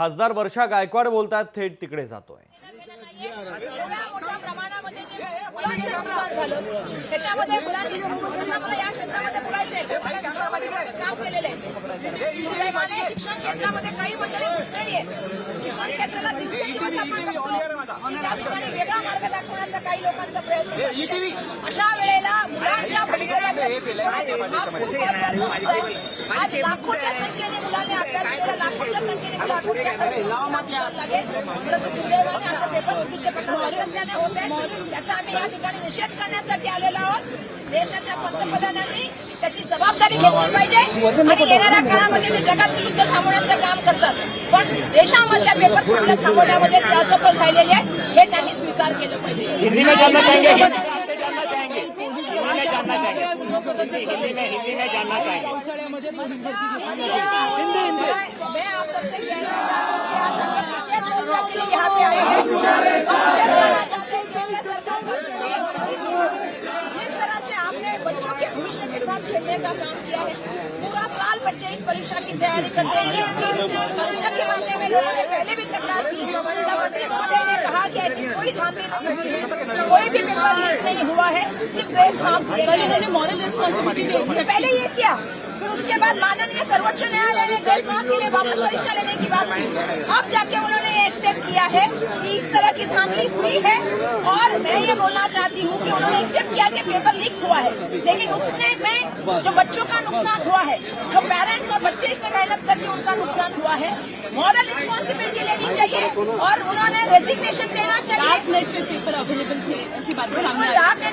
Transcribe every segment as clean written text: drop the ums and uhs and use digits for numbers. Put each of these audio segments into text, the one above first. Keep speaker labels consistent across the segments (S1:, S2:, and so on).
S1: खासदार वर्षा गायकवाड बोलतात, थेट तिकडे जातोय.
S2: मोठ्या प्रमाणामध्ये जे मुलांचं नुकसान झालं त्याच्यामध्ये मुलांना मला या क्षेत्रामध्ये बोलायचंय. काम केलेलं आहे शिक्षण क्षेत्रामध्ये काही मंडळी घुसलेली आहे. शिक्षण क्षेत्राला दिवसेंदिवस आपण त्या ठिकाणी वेगळा मार्ग दाखवण्याचा काही लोकांचा प्रयत्न. अशा वेळेला मुलांच्या आज लाखोच्या संख्येने मुलांनी अभ्यास केला, लाखोच्या संख्येने लागेल. परंतु दुर्दैवाने अशा पेपर सातत्याने होत आहे. त्याचा आम्ही या ठिकाणी निषेध करण्यासाठी आलेलो आहोत. देशाच्या पंतप्रधानांनी त्याची जबाबदारी घेतली पाहिजे आणि येणाऱ्या काळामध्ये ते जगात युद्ध थांबवण्याचं काम करतात, पण देशामधल्या पेपर फुटल्या थांबवण्यामध्ये ते असफल राहिलेले आहेत हे त्यांनी स्वीकार केलं पाहिजे.
S3: हिंदी में जानना चाहेंगे.
S2: मैं आप सबसे कहना चाहती हूँ कि यहाँ पे आए हैं जिस तरह से आपने बच्चों के भविष्य के साथ खेलने का काम किया है. पूरा साल बच्चे इस परीक्षा की तैयारी करते हैं. परीक्षा के मामले में लोगों ने पहले भी तकरार की. मंत्री महोदय ने कहा कि ऐसी कोई धांधली नहीं हुई है, कोई भी पेपर लीक नहीं हुआ है, सिर्फ प्रेस माफ किए गए. इन्होंने मॉरल रिस्पॉन्सिबिलिटी पहले ये किया, फिर उसके बाद माननीय सर्वोच्च न्यायालय ने देश माफ के लिए वापस परीक्षा लेने की बात की. अब जाके उन्होंने एक्सेप्ट किया है कि इस तरह की धांधली हुई है. और मैं ये बोलना चाहती हूँ कि उन्होंने एक्सेप्ट किया कि पेपर लीक हुआ है, लेकिन उतने में जो बच्चों का नुकसान हुआ है, जो पेरेंट्स और बच्चे इसमें मेहनत करके उनका नुकसान हुआ है, मॉरल रिस्पॉन्सिबिलिटी लेनी चाहिए और उन्होंने रेजिग्नेशन देना चाहिए. डार्क नेट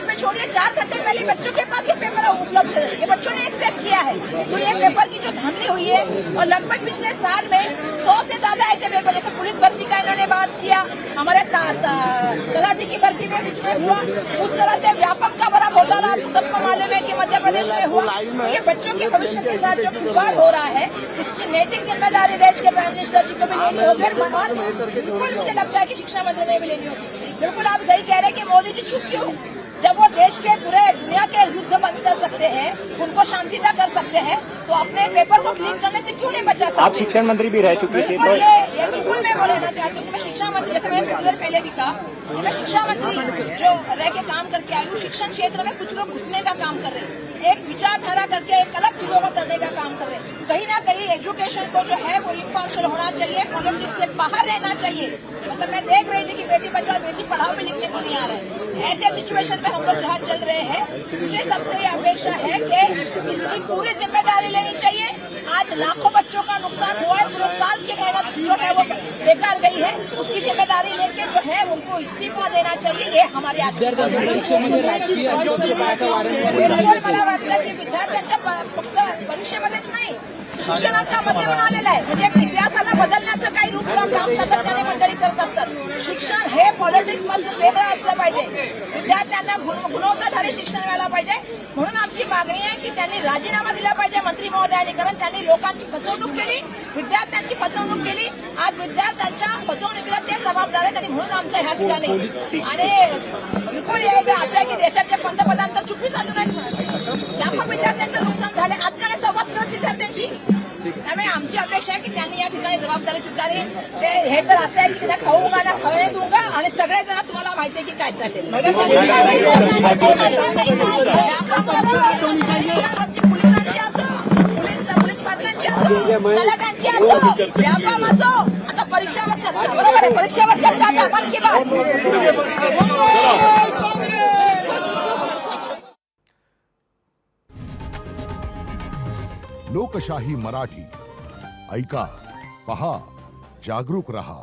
S2: में छोड़िए, 4 घंटे पहले बच्चों के पास ये पेपर उपलब्ध है. ये बच्चों ने एक्सेप्ट किया है. तो ये पेपर की जो धांधली हुई है, और लगभग पिछले साल में 100 से ज्यादा ऐसे पेपर, जैसे पुलिस भर्ती का इन्होंने बात किया, हमारे तलाटी की भर्ती में बीच में हुआ, उस तरह से व्यापक का बड़ा घोटाला सबको मालूम है कि मध्य प्रदेश में हुआ. ये बच्चों के भविष्य के साथ जो खिलवाड़ हो रहा है, उसकी नैतिक जिम्मेदारी देश के प्राइम मिनिस्टर जी को भी लेनी होगी. और बिल्कुल मुझे लगता है कि शिक्षा मंत्री ने भी लेनी होगी. बिल्कुल आप सही कह रहे हैं कि मोदी जी चुप क्यों? जब वो देश के पूरे दुनिया के युद्ध बंद कर सकते हैं, उनको शांतिता कर सकते हैं, तो अपने पेपर को क्लीन करने से क्यों नहीं बचा सकते?
S3: आप शिक्षण मंत्री भी रह चुकी थी.
S2: बिल्कुल मैं बोलना चाहती हूँ कि मैं शिक्षा मंत्री, जैसे मैंने थोड़ी देर पहले भी कहा कि मैं शिक्षा मंत्री जो रह के काम करके आई हूँ. शिक्षण क्षेत्र में कुछ लोग घुसने का काम कर रहे हैं, एक विचारधारा करके एक अलग चीजों को करने का काम कर रहे हैं. कहीं ना कहीं एजुकेशन को जो है वो इम्पार्शियल होना चाहिए, पॉलिटिक्स से बाहर रहना चाहिए. मतलब मैं देख रही थी कि बेटी बचाओ बेटी पढ़ाओ भी लिखने को नहीं आ रहा है. ऐसे सिचुएशन में हम लोग जहाँ चल रहे हैं, मुझे सबसे ये अपेक्षा है कि इसकी पूरी जिम्मेदारी लेनी चाहिए. आज लाखों बच्चों का नुकसान हुआ है, पूरे साल की मेहनत जो है वो बेकार गई है. उसकी जिम्मेदारी लेके जो है उनको इस्तीफा देना चाहिए. ये हमारे आज मला वाटतं की विद्यार्थ्यांच्या फक्त परीक्षेमध्येच नाही, शिक्षणाच्या मध्ये पण आलेला आहे. म्हणजे इतिहासाला बदलण्याचं काही रूप काम सातत्याने मंडळी करत असतात. शिक्षण हे पॉलिटिक्स पासून वेगळं असलं पाहिजे. विद्यार्थ्यांना गुणवत्ताधारी शिक्षण मिळालं पाहिजे. म्हणून आमची मागणी आहे की त्यांनी राजीनामा दिला पाहिजे मंत्री महोदयांनी, कारण त्यांनी लोकांची फसवणूक केली, विद्यार्थ्यांची फसवणूक केली. आज विद्यार्थ्यांच्या फसवणुकीला ते जबाबदार आहेत आणि म्हणून आमचं ह्या ठिकाणी आणि बिलकुल असं आहे की देशाचे पंतप्रधान तर चुप्पी साधून आहेत. लाखो विद्यार्थ्यांचं नुकसान झालं. आजकाल संवाद करत विद्यार्थ्यांशी. त्यामुळे आमची अपेक्षा आहे की त्यांनी या ठिकाणी जबाबदारी स्वीकारली. हे तर असं आहे की त्यांना खाऊ घाला खावणे दूंगा आणि सगळेजण तुम्हाला माहिती आहे की काय चाललेलं. पोलिसांची असो, पोलीस पाटलांची असो, तलाट्यांची असो, व्यापार असो, आता परीक्षावर चर्चा. बरोबर आहे, परीक्षावर चर्चा आता मन की बात.
S4: लोकशाही मराठी ऐका, पहा, जागरूक रहा.